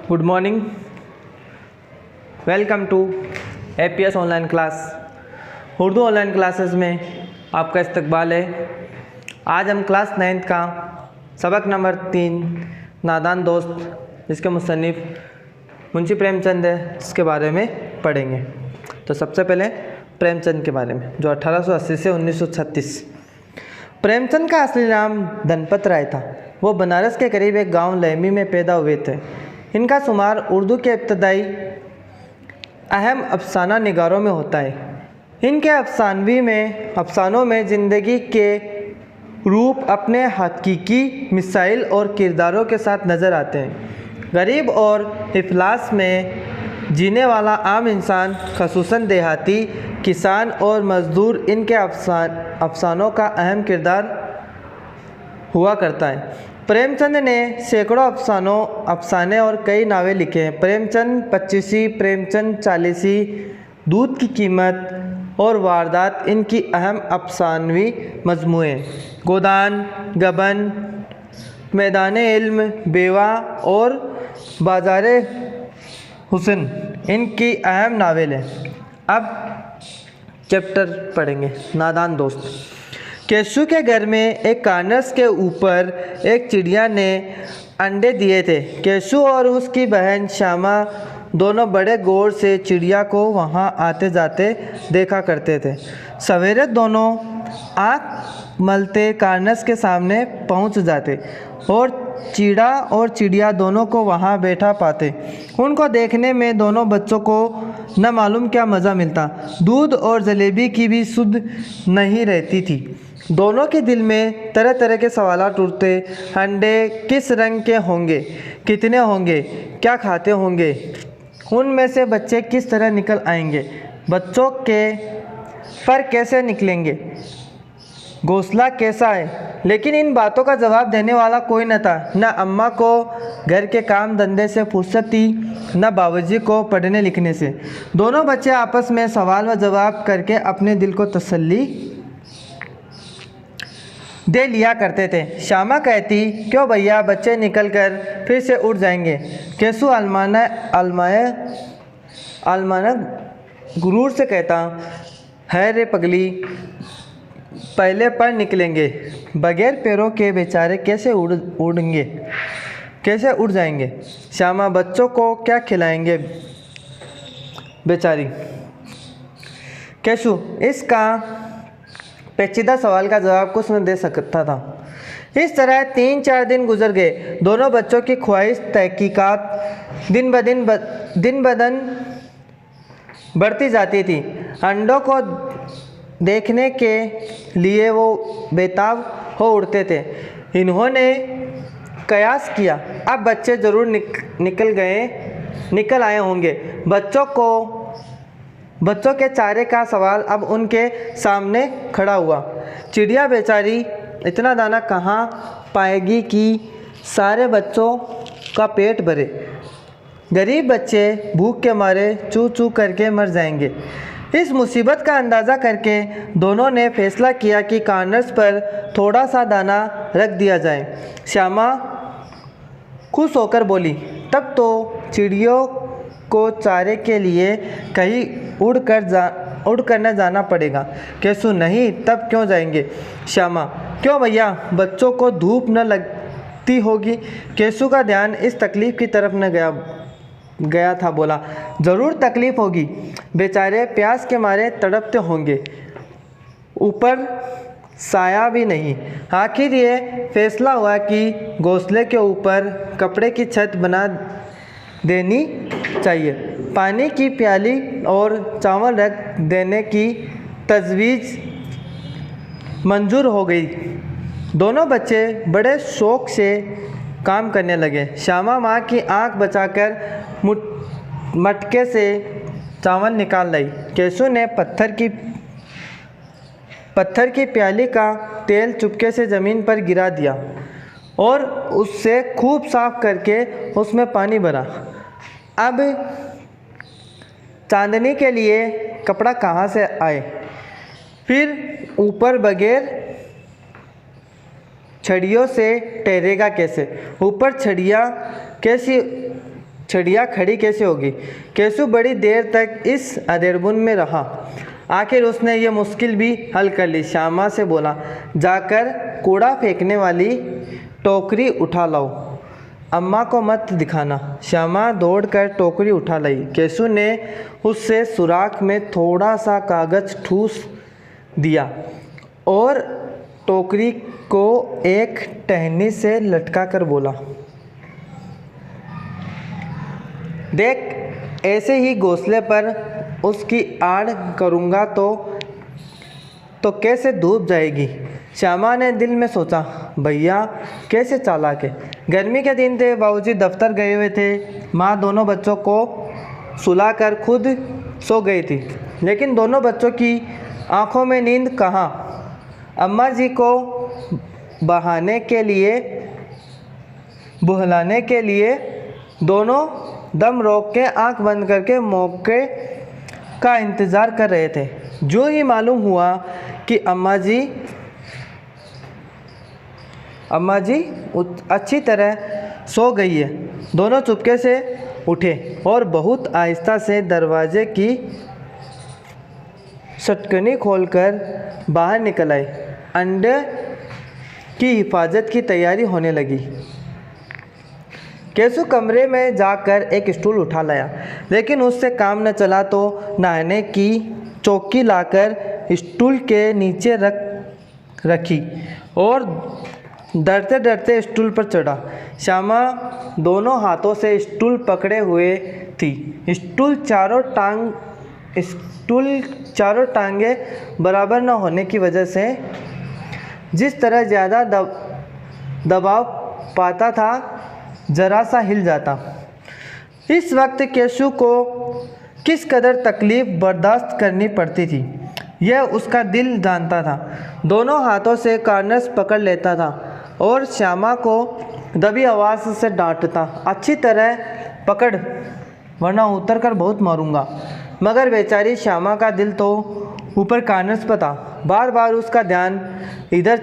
Good morning, welcome to APS online class. Urdu online classes में आपका इस्तकबाल है। आज हम क्लास 9th का सबक नंबर 3 नादान दोस्त, जिसके मुसन्निफ़ मुंशी प्रेमचंद है, इसके बारे में पढ़ेंगे। तो सबसे पहले प्रेमचंद के बारे में, जो 1880 से 1936। प्रेमचंद का असली नाम धनपत राय था। वो बनारस के करीब एक गांव लहमी में पैदा हुए थे। इनका शुमार उर्दू के इब्तदाई अहम अफसाना निगारों में होता है। इनके अफसानों में ज़िंदगी के रूप अपने हकीकी मिसाइल और किरदारों के साथ नज़र आते हैं। गरीब और इफलास में जीने वाला आम इंसान, ख़ुसूसन देहाती, किसान और मज़दूर इनके अफसानों का अहम किरदार हुआ करता है। प्रेमचंद ने सैकड़ों अफसाने और कई नावें लिखे हैं। प्रेमचंद 25, प्रेमचंद 40, दूध की कीमत और वारदात इनकी अहम अफसानवी मजमूए हैं। गोदान, गबन, मैदाने इल्म, बेवा और बाज़ारे हुस्न इनकी अहम नावेल हैं। अब चैप्टर पढ़ेंगे, नादान दोस्त। केशु के घर में एक कार्नस के ऊपर एक चिड़िया ने अंडे दिए थे। केशु और उसकी बहन श्यामा दोनों बड़े गौर से चिड़िया को वहाँ आते जाते देखा करते थे। सवेरे दोनों आँख मलते कार्नस के सामने पहुँच जाते और चिड़ा और चिड़िया दोनों को वहाँ बैठा पाते। उनको देखने में दोनों बच्चों को न मालूम क्या मज़ा मिलता। दूध और जलेबी की भी सुध नहीं रहती थी। दोनों के दिल में तरह तरह के सवालात उठते। अंडे किस रंग के होंगे, कितने होंगे, क्या खाते होंगे, उनमें से बच्चे किस तरह निकल आएंगे, बच्चों के पर कैसे निकलेंगे, घोंसला कैसा है। लेकिन इन बातों का जवाब देने वाला कोई न था। न अम्मा को घर के काम धंधे से फुर्सत थी, न बाबूजी को पढ़ने लिखने से। दोनों बच्चे आपस में सवाल व जवाब करके अपने दिल को तसल्ली दे लिया करते थे। श्यामा कहती, क्यों भैया, बच्चे निकल कर फिर से उड़ जाएंगे। केशु अलमाना गुरूर से कहता, है रे पगली, पहले पर निकलेंगे, बगैर पैरों के बेचारे कैसे उड़ेंगे, कैसे उड़ जाएंगे। श्यामा, बच्चों को क्या खिलाएंगे बेचारी। केशु इसका पेचीदा सवाल का जवाब कुछ न दे सकता था। इस तरह 3-4 दिन गुजर गए। दोनों बच्चों की ख्वाहिश तहकीकात दिन ब दिन बढ़ती जाती थी। अंडों को देखने के लिए वो बेताब हो उठते थे। इन्होंने कयास किया, अब बच्चे ज़रूर निकल आए होंगे। बच्चों के चारे का सवाल अब उनके सामने खड़ा हुआ। चिड़िया बेचारी इतना दाना कहाँ पाएगी कि सारे बच्चों का पेट भरे। गरीब बच्चे भूख के मारे चू चू करके मर जाएंगे। इस मुसीबत का अंदाज़ा करके दोनों ने फैसला किया कि कार्नस पर थोड़ा सा दाना रख दिया जाए। श्यामा खुश होकर बोली, तब तो चिड़ियों को चारे के लिए कहीं उड़ कर न जाना पड़ेगा। केशु, नहीं, तब क्यों जाएंगे। श्यामा, क्यों भैया, बच्चों को धूप न लगती होगी। केशु का ध्यान इस तकलीफ़ की तरफ न गया था। बोला, ज़रूर तकलीफ़ होगी, बेचारे प्यास के मारे तड़पते होंगे, ऊपर साया भी नहीं। आखिर ये फैसला हुआ कि घोंसले के ऊपर कपड़े की छत बना देनी चाहिए। पानी की प्याली और चावल रख देने की तजवीज़ मंजूर हो गई। दोनों बच्चे बड़े शौक़ से काम करने लगे। श्यामा माँ की आंख बचाकर मटके से चावल निकाल लाई। केशु ने पत्थर की प्याली का तेल चुपके से ज़मीन पर गिरा दिया और उससे खूब साफ करके उसमें पानी भरा। अब चांदनी के लिए कपड़ा कहाँ से आए, फिर ऊपर बगैर छड़ियों से ठहरेगा कैसे, ऊपर छड़ियाँ कैसी चिड़िया खड़ी कैसे होगी। केशु बड़ी देर तक इस अधेरबुन में रहा। आखिर उसने ये मुश्किल भी हल कर ली। श्यामा से बोला, जाकर कूड़ा फेंकने वाली टोकरी उठा लाओ, अम्मा को मत दिखाना। श्यामा दौड़कर टोकरी उठा लाई। केशु ने उससे सुराख में थोड़ा सा कागज ठूस दिया और टोकरी को एक टहनी से लटका कर बोला, देख, ऐसे ही घोंसले पर उसकी आड़ करूँगा तो कैसे डूब जाएगी। श्यामा ने दिल में सोचा, भैया कैसे चालाक है। गर्मी के दिन थे, बाबूजी दफ्तर गए हुए थे, माँ दोनों बच्चों को सुलाकर खुद सो गई थी, लेकिन दोनों बच्चों की आंखों में नींद कहाँ। अम्मा जी को बहाने के लिए बुहलाने के लिए दोनों दम रोक के आंख बंद करके मौके का इंतज़ार कर रहे थे। जो ही मालूम हुआ कि अम्मा जी अच्छी तरह सो गई है, दोनों चुपके से उठे और बहुत आहिस्ता से दरवाजे की सटकनी खोलकर बाहर निकल आए। अंडे की हिफाजत की तैयारी होने लगी। केशु कमरे में जाकर एक स्टूल उठा लाया, लेकिन उससे काम न चला तो नहाने की चौकी लाकर स्टूल के नीचे रखी और डरते डरते स्टूल पर चढ़ा। श्यामा दोनों हाथों से स्टूल पकड़े हुए थी। स्टूल चारों टांगे बराबर न होने की वजह से जिस तरह ज़्यादा दबाव पाता था, जरा सा हिल जाता। इस वक्त केशु को किस कदर तकलीफ़ बर्दाश्त करनी पड़ती थी, यह उसका दिल जानता था। दोनों हाथों से कार्नर्स पकड़ लेता था और श्यामा को दबी आवाज़ से डांटता, अच्छी तरह पकड़ वरना उतर कर बहुत मारूंगा। मगर बेचारी श्यामा का दिल तो ऊपर कार्नर्स पर था। बार बार उसका ध्यान इधर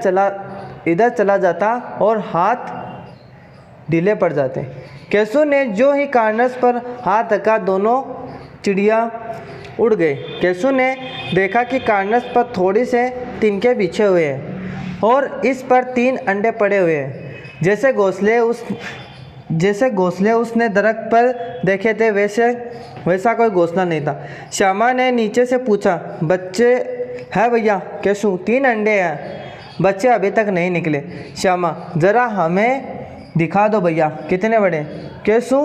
चला जाता और हाथ ढीले पड़ जाते। केशु ने जो ही कार्नर्स पर हाथ रखा, दोनों चिड़िया उड़ गए। केशु ने देखा कि कार्नर्स पर थोड़ी से तिनके बिछे हुए हैं और इस पर 3 अंडे पड़े हुए हैं। जैसे घोंसले उसने दरख्त पर देखे थे, वैसा कोई घोंसला नहीं था। श्यामा ने नीचे से पूछा, बच्चे है भैया? केशु, 3 अंडे हैं, बच्चे अभी तक नहीं निकले। श्यामा, ज़रा हमें दिखा दो भैया, कितने बड़े? केशु,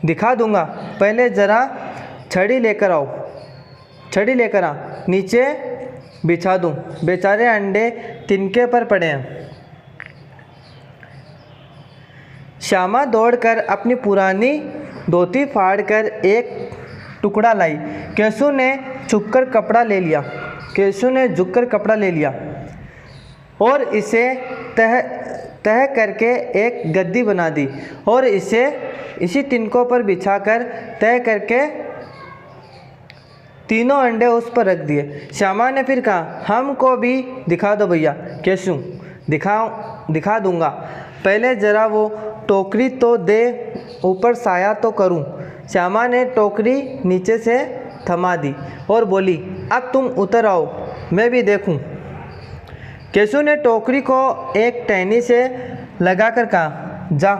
दिखा दूंगा, पहले ज़रा छड़ी लेकर आओ। छड़ी लेकर आ, नीचे बिछा दूं। बेचारे अंडे तिनके पर पड़े हैं। श्यामा दौड़कर अपनी पुरानी धोती फाड़कर एक टुकड़ा लाई। केशु ने झुककर कपड़ा ले लिया और इसे तह करके एक गद्दी बना दी और इसी तिनकों पर बिछाकर तय करके तीनों अंडे उस पर रख दिए। श्यामा ने फिर कहा, हमको भी दिखा दो भैया। केशु, दिखा दूंगा, पहले ज़रा वो टोकरी तो दे, ऊपर साया तो करूं। श्यामा ने टोकरी नीचे से थमा दी और बोली, अब तुम उतर आओ, मैं भी देखूं। केशु ने टोकरी को एक टहनी से लगाकर कहा, जा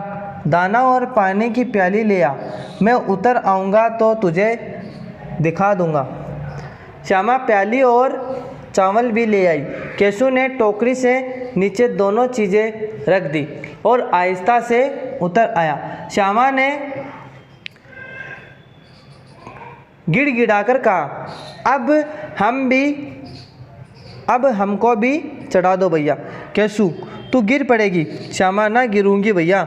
दाना और पानी की प्याली ले आ, मैं उतर आऊँगा तो तुझे दिखा दूँगा। श्यामा प्याली और चावल भी ले आई। केशु ने टोकरी से नीचे दोनों चीज़ें रख दी और आहिस्ता से उतर आया। श्यामा ने गिड़गिड़ाकर कहा, अब हमको भी चढ़ा दो भैया। केशु, तू गिर पड़ेगी। श्यामा, ना गिरूंगी भैया,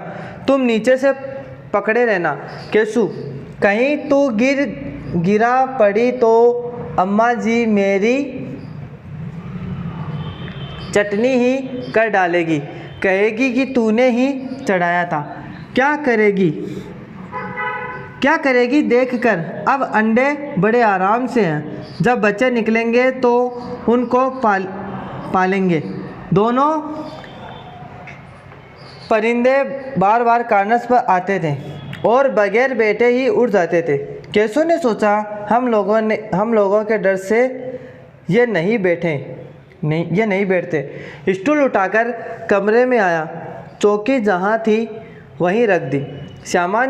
तुम नीचे से पकड़े रहना। केशु, कहीं तू गिरा पड़ी तो अम्मा जी मेरी चटनी ही कर डालेगी, कहेगी कि तूने ही चढ़ाया था। क्या करेगी देख कर। अब अंडे बड़े आराम से हैं, जब बच्चे निकलेंगे तो उनको पालेंगे। परिंदे बार बार कार्नस पर आते थे और बगैर बैठे ही उड़ जाते थे। केशव ने सोचा हम लोगों के डर से ये नहीं बैठते। स्टूल उठाकर कमरे में आया, चौकी जहाँ थी वहीं रख दी। श्यामा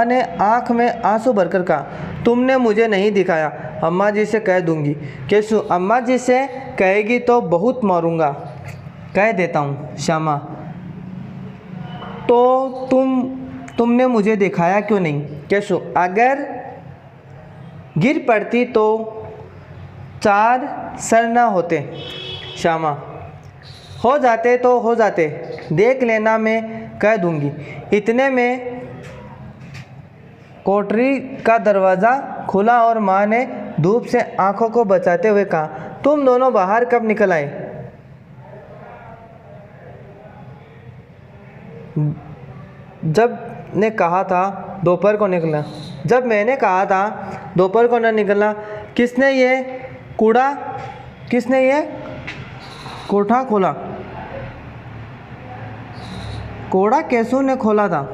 ने आँख में आंसू भरकर कहा, तुमने मुझे नहीं दिखाया, अम्मा जी से कह दूंगी। केशव, अम्मा जी से कहेगी तो बहुत मारूंगा। कह देता हूँ श्यामा, तो तुमने मुझे दिखाया क्यों नहीं? केशव, अगर गिर पड़ती तो 4 सर ना होते। श्यामा, हो जाते तो हो जाते, देख लेना, मैं कह दूंगी। इतने में कोठरी का दरवाज़ा खुला और माँ ने धूप से आंखों को बचाते हुए कहा, तुम दोनों बाहर कब निकल आए? जब मैंने कहा था दोपहर को निकलना। जब मैंने कहा था दोपहर को न निकलना। किसने ये कोठा खोला? कोड़ा केशव ने खोला था,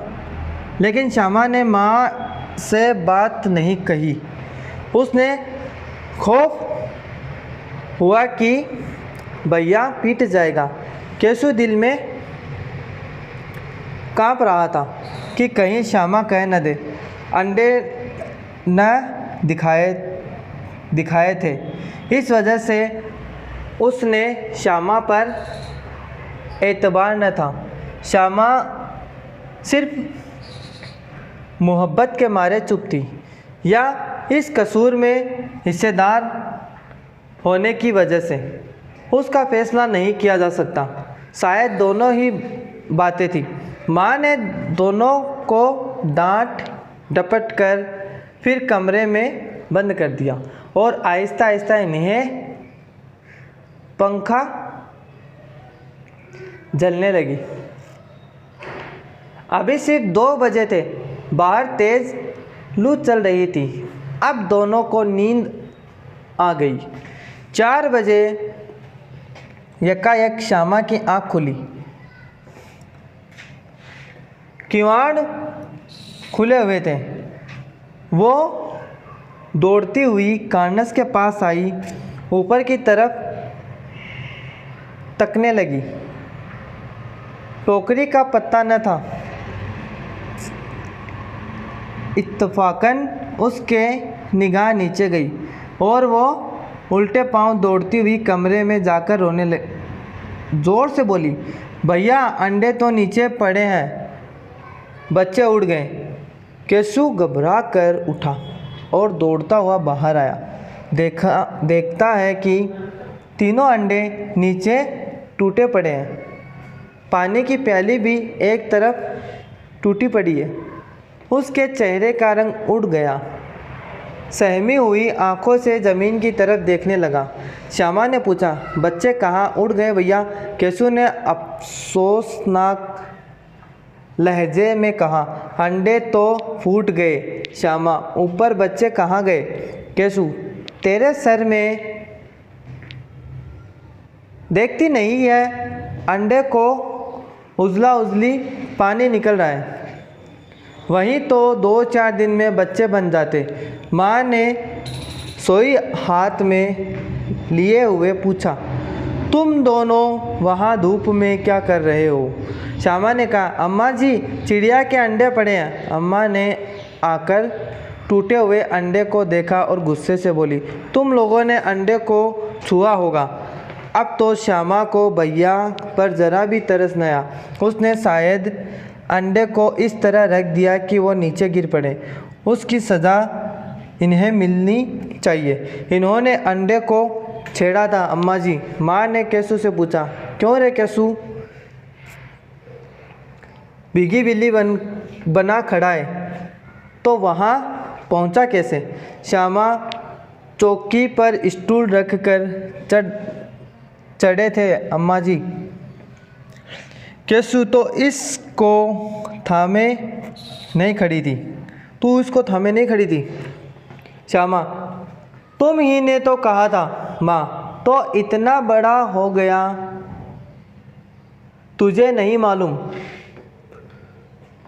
लेकिन श्यामा ने माँ से बात नहीं कही। उसने खौफ हुआ कि भैया पीट जाएगा। केशव दिल में काँप रहा था कि कहीं श्यामा कह न दे अंडे न दिखाए थे। इस वजह से उसने श्यामा पर एतबार न था। श्यामा सिर्फ मोहब्बत के मारे चुप थी, या इस कसूर में हिस्सेदार होने की वजह से। उसका फैसला नहीं किया जा सकता। शायद दोनों ही बातें थी। माँ ने दोनों को डांट डपट कर फिर कमरे में बंद कर दिया और आहिस्ता आहिस्ता इन्हें पंखा जलने लगी। अभी सिर्फ 2 बजे थे। बाहर तेज लू चल रही थी। अब दोनों को नींद आ गई। 4 बजे यकायक श्यामा की आँख खुली। किवाड़ खुले हुए थे। वो दौड़ती हुई कार्नस के पास आई, ऊपर की तरफ तकने लगी। टोकरी का पत्ता न था। इत्तफाकन उसके निगाह नीचे गई और वो उल्टे पांव दौड़ती हुई कमरे में जाकर रोने लगी। जोर से बोली, भैया अंडे तो नीचे पड़े हैं, बच्चे उड़ गए। केशव घबरा कर उठा और दौड़ता हुआ बाहर आया। देखता है कि तीनों अंडे नीचे टूटे पड़े हैं। पानी की प्याली भी एक तरफ टूटी पड़ी है। उसके चेहरे का रंग उड़ गया। सहमी हुई आंखों से ज़मीन की तरफ देखने लगा। श्यामा ने पूछा, बच्चे कहाँ उड़ गए भैया? केशव ने अफसोसनाक लहजे में कहा, अंडे तो फूट गए श्यामा, ऊपर बच्चे कहाँ गए? केशव, तेरे सर में देखती नहीं है, अंडे को उजला उजली पानी निकल रहा है। वहीं तो 2-4 दिन में बच्चे बन जाते। माँ ने सोई हाथ में लिए हुए पूछा, तुम दोनों वहाँ धूप में क्या कर रहे हो? श्यामा ने कहा, अम्मा जी चिड़िया के अंडे पड़े हैं। अम्मा ने आकर टूटे हुए अंडे को देखा और गुस्से से बोली, तुम लोगों ने अंडे को छुआ होगा। अब तो श्यामा को भैया पर ज़रा भी तरस न आया। उसने शायद अंडे को इस तरह रख दिया कि वो नीचे गिर पड़े। उसकी सज़ा इन्हें मिलनी चाहिए। इन्होंने अंडे को छेड़ा था अम्मा जी। माँ ने केशव से पूछा, क्यों रे केशव? भीगी बिल्ली बना खड़ा है तो वहाँ पहुँचा कैसे? श्यामा चौकी पर स्टूल रख कर चढ़े थे अम्मा जी। केशव तो इसको थामे नहीं खड़ी थी। तू इसको थामे नहीं खड़ी थी? श्यामा, तुम ही ने तो कहा था। माँ, तो इतना बड़ा हो गया तुझे नहीं मालूम,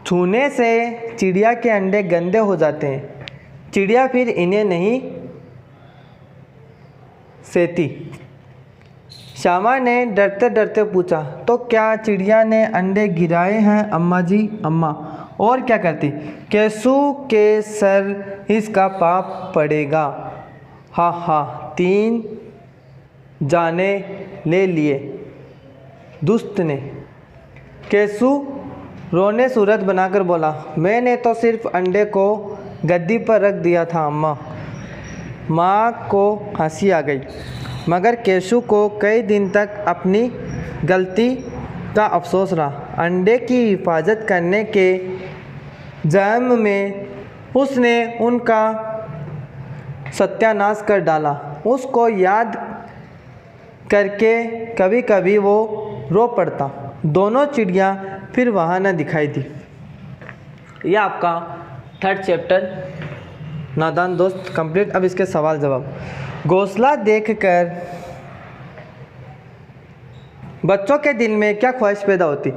छूने से चिड़िया के अंडे गंदे हो जाते हैं, चिड़िया फिर इन्हें नहीं सेती। श्यामा ने डरते डरते पूछा, तो क्या चिड़िया ने अंडे गिराए हैं अम्मा जी? अम्मा, और क्या करती? केसू के सर इसका पाप पड़ेगा। हा हा, 3 जाने ले लिए दुष्ट ने। केसू रोने सूरत बनाकर बोला, मैंने तो सिर्फ अंडे को गद्दी पर रख दिया था अम्मा। माँ को हंसी आ गई, मगर केशु को कई दिन तक अपनी गलती का अफसोस रहा। अंडे की हिफाजत करने के ज़हम में उसने उनका सत्यानाश कर डाला। उसको याद करके कभी कभी वो रो पड़ता। दोनों चिड़िया फिर वहाँ न दिखाई दी। यह आपका 3rd चैप्टर नादान दोस्त कंप्लीट। अब इसके सवाल जवाब। घोंसला देखकर बच्चों के दिल में क्या ख्वाहिश पैदा होती?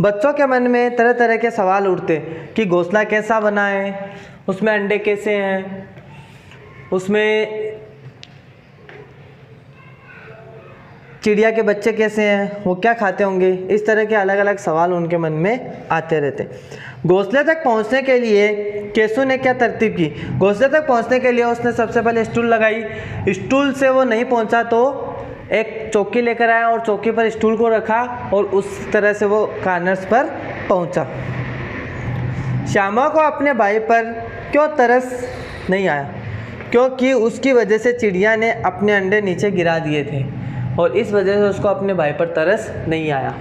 बच्चों के मन में तरह तरह के सवाल उठते कि घोंसला कैसा बना है, उसमें अंडे कैसे हैं, उसमें चिड़िया के बच्चे कैसे हैं, वो क्या खाते होंगे। इस तरह के अलग अलग सवाल उनके मन में आते रहते। घोंसले तक पहुंचने के लिए केसू ने क्या तरतीब की? घोंसले तक पहुंचने के लिए उसने सबसे पहले स्टूल लगाई। स्टूल से वो नहीं पहुंचा तो एक चौकी लेकर आया और चौकी पर स्टूल को रखा और उस तरह से वो कार्नर्स पर पहुंचा। श्यामा को अपने भाई पर क्यों तरस नहीं आया? क्योंकि उसकी वजह से चिड़िया ने अपने अंडे नीचे गिरा दिए थे और इस वजह से उसको अपने भाई पर तरस नहीं आया।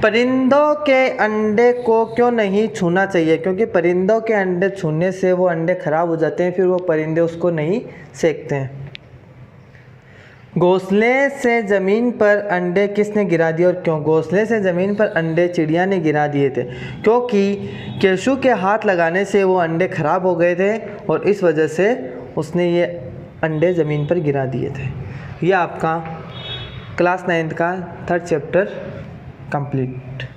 परिंदों के अंडे को क्यों नहीं छूना चाहिए? क्योंकि परिंदों के अंडे छूने से वो अंडे खराब हो जाते हैं, फिर वो परिंदे उसको नहीं सेकते हैं। घोंसले से ज़मीन पर अंडे किसने गिरा दिए और क्यों? घोंसले से ज़मीन पर अंडे चिड़िया ने गिरा दिए थे, क्योंकि केशु के हाथ लगाने से वो अंडे खराब हो गए थे और इस वजह से उसने ये अंडे ज़मीन पर गिरा दिए थे। यह आपका क्लास 9th का 3rd चैप्टर कंप्लीट।